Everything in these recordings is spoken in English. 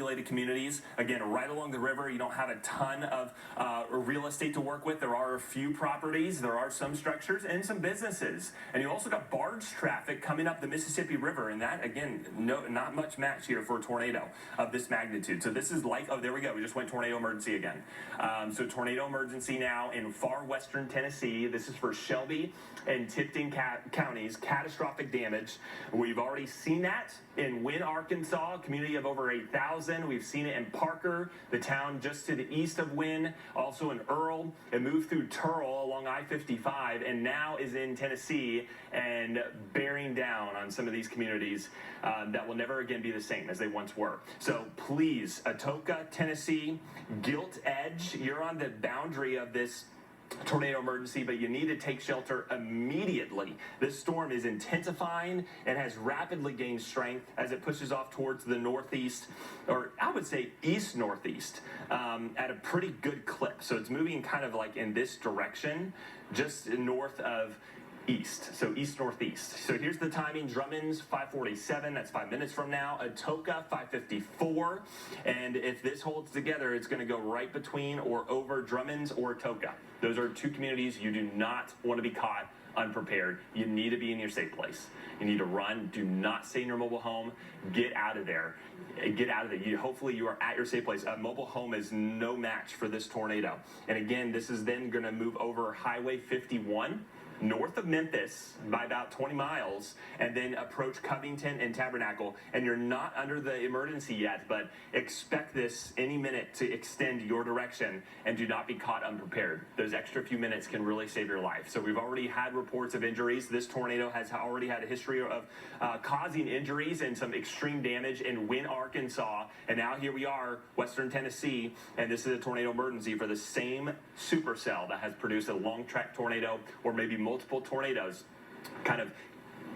populated communities. Again, right along the river, you don't have a ton of real estate to work with. There are a few properties, there are some structures, and some businesses. And you also got barge traffic coming up the Mississippi River, and that, again, not much match here for a tornado of this magnitude. So this is like, oh, there we go, we just went tornado emergency again. So tornado emergency now in far western Tennessee. This is for Shelby and Tipton counties, catastrophic damage. We've already seen that in Wynne, Arkansas, a community of over 8,000. We've seen it in Parker, the town just to the east of Wynne, also in Earl. It moved through Turl along I-55 and now is in Tennessee and bearing down on some of these communities that will never again be the same as they once were. So please, Atoka, Tennessee, Gilt Edge, you're on the boundary of this tornado emergency, but you need to take shelter immediately. This storm is intensifying and has rapidly gained strength as it pushes off towards the northeast, or I would say east-northeast, at a pretty good clip. So it's moving kind of like in this direction, just north of east, so east-northeast. So here's the timing. Drummond's 5:47, that's 5 minutes from now. Atoka 5:54, and if this holds together, it's going to go right between or over Drummond's or Atoka. Those are two communities you do not want to be caught unprepared. You need to be in your safe place. You need to run. Do not stay in your mobile home. Get out of there. Get out of there. Hopefully you are at your safe place. A mobile home is no match for this tornado. And again, this is then going to move over Highway 51 north of Memphis by about 20 miles and then approach Covington and Tabernacle. And you're not under the emergency yet, but expect this any minute to extend your direction and do not be caught unprepared. Those extra few minutes can really save your life. So we've already had reports of injuries. This tornado has already had a history of causing injuries and some extreme damage in Wynne, Arkansas. And now here we are, western Tennessee, and this is a tornado emergency for the same supercell that has produced a long track tornado or maybe multiple tornadoes kind of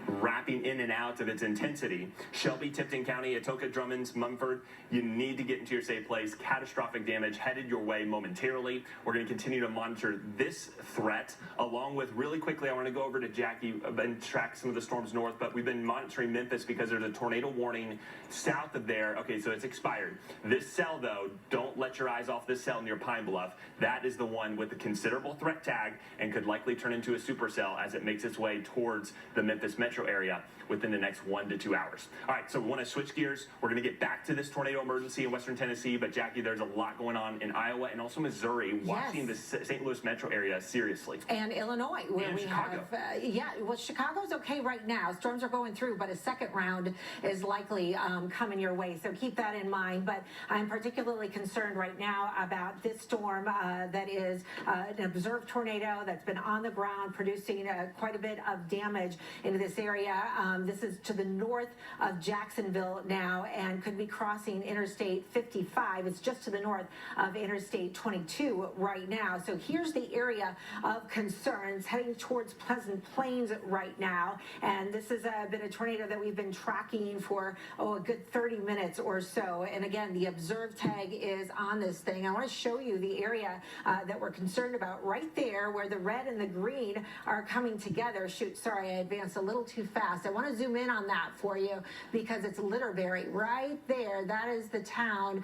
wrapping in and out of its intensity. Shelby, Tipton County, Atoka, Drummond's, Mumford, you need to get into your safe place. Catastrophic damage headed your way momentarily. We're going to continue to monitor this threat along with, really quickly, I want to go over to Jackie and track some of the storms north, but we've been monitoring Memphis because there's a tornado warning south of there. Okay, so it's expired. This cell, though, don't let your eyes off this cell near Pine Bluff. That is the one with the considerable threat tag and could likely turn into a supercell as it makes its way towards the Memphis metro area within the next 1 to 2 hours. All right, so we want to switch gears. We're going to get back to this tornado emergency in western Tennessee, but Jackie, there's a lot going on in Iowa and also Missouri, watching the St. Louis metro area seriously. And Illinois, where we Chicago. have, well, Chicago's okay right now. Storms are going through, but a second round is likely coming your way, so keep that in mind. But I'm particularly concerned right now about this storm that is an observed tornado that's been on the ground producing quite a bit of damage into this area. This is to the north of Jacksonville now and could be crossing Interstate 55. It's just to the north of Interstate 22 right now. So here's the area of concerns heading towards Pleasant Plains right now. And this has been a tornado that we've been tracking for, a good 30 minutes or so. And again, the observed tag is on this thing. I want to show you the area that we're concerned about right there where the red and the green are coming together. Shoot, sorry, I advanced a little too fast. I want to zoom in on that for you because it's Litterberry right there. That is the town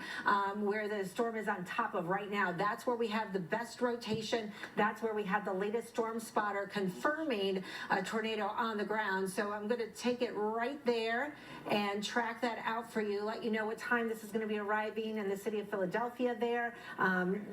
where the storm is on top of right now. That's where we have the best rotation. That's where we have the latest storm spotter confirming a tornado on the ground. So I'm going to take it right there and track that out for you, let you know what time this is going to be arriving in the city of Philadelphia there.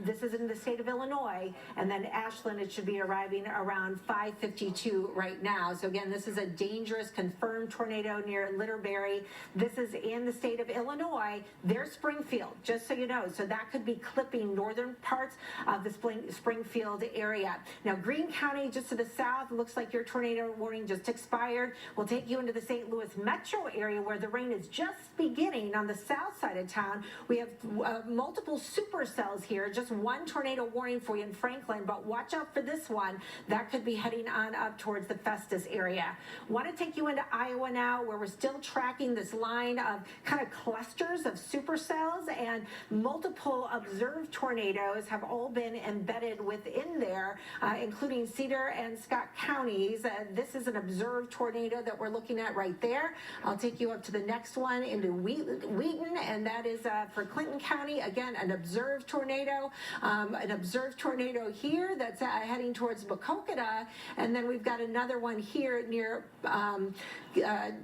This is in the state of Illinois, and then Ashland, it should be arriving around 5:52 right now. So again, this is a dangerous confirmed tornado near Litterberry. This is in the state of Illinois. There's Springfield, just so you know. So that could be clipping northern parts of the Springfield area. Now, Greene County, just to the south, looks like your tornado warning just expired. We'll take you into the St. Louis metro area where the rain is just beginning on the south side of town. We have multiple supercells here. Just one tornado warning for you in Franklin, but watch out for this one. That could be heading on up towards the Festus area. Want to take you into Iowa now, where we're still tracking this line of kind of clusters of supercells, and multiple observed tornadoes have all been embedded within there, including Cedar and Scott counties. This is an observed tornado that we're looking at right there. I'll take you up to the next one into Wheaton, and that is for Clinton County. Again, an observed tornado. An observed tornado here that's heading towards Bococata, and then we've got another one here near,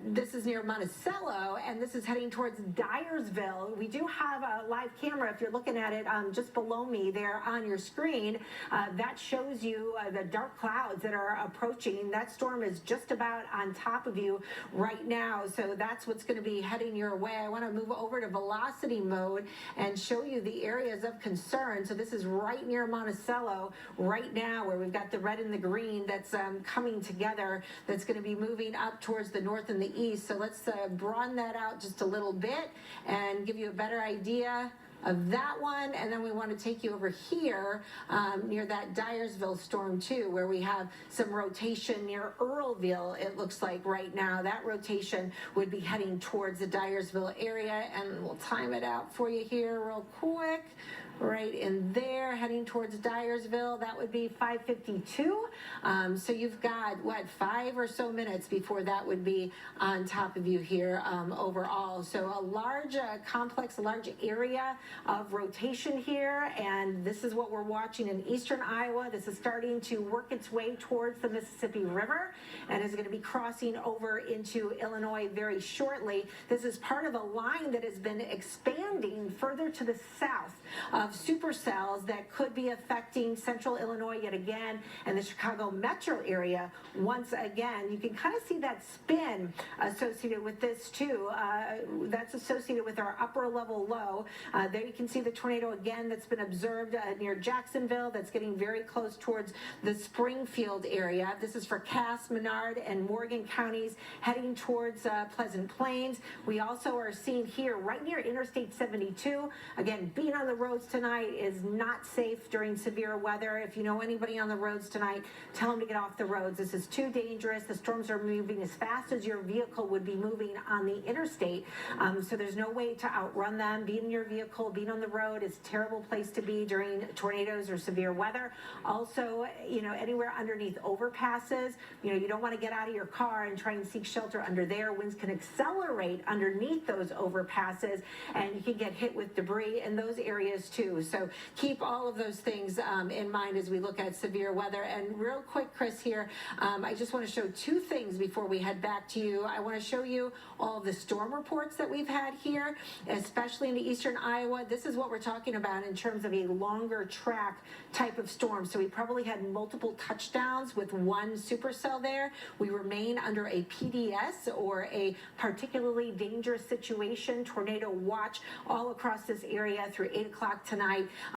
this is near Monticello, and this is heading towards Dyersville. We do have a live camera, if you're looking at it just below me there on your screen, that shows you the dark clouds that are approaching. That storm is just about on top of you right now, so that's what's going to be heading your way. I want to move over to velocity mode and show you the areas of concern. So this is right near Monticello right now, where we've got the red and the green that's coming together, that's going to be moving up towards the north and the east. So let's broaden that out just a little bit and give you a better idea of that one. And then we want to take you over here near that Dyersville storm too, where we have some rotation near Earlville. It looks like right now that rotation would be heading towards the Dyersville area, and we'll time it out for you here real quick. Right in there, heading towards Dyersville, that would be 5:52. So you've got, what, 5 or so minutes before that would be on top of you here overall. So a large complex, a large area of rotation here, and this is what we're watching in eastern Iowa. This is starting to work its way towards the Mississippi River and is going to be crossing over into Illinois very shortly. This is part of a line that has been expanding further to the south of supercells that could be affecting central Illinois yet again, and the Chicago metro area once again. You can kind of see that spin associated with this too. That's associated with our upper level low. There you can see the tornado again that's been observed near Jacksonville, that's getting very close towards the Springfield area. This is for Cass, Menard, and Morgan counties, heading towards Pleasant Plains. We also are seeing here right near Interstate 72. Again, being on the roads tonight is not safe during severe weather. If you know anybody on the roads tonight, tell them to get off the roads. This is too dangerous. The storms are moving as fast as your vehicle would be moving on the interstate. So there's no way to outrun them. Being in your vehicle, being on the road is a terrible place to be during tornadoes or severe weather. Also, you know, anywhere underneath overpasses, you know, you don't want to get out of your car and try and seek shelter under there. Winds can accelerate underneath those overpasses, and you can get hit with debris in those areas too. So keep all of those things in mind as we look at severe weather. And real quick, Chris, here, I just want to show two things before we head back to you. I want to show you all of the storm reports that we've had here, especially in the eastern Iowa. This is what we're talking about in terms of a longer track type of storm. So we probably had multiple touchdowns with one supercell there. We remain under a PDS, or a particularly dangerous situation, tornado watch, all across this area through 8 o'clock tonight.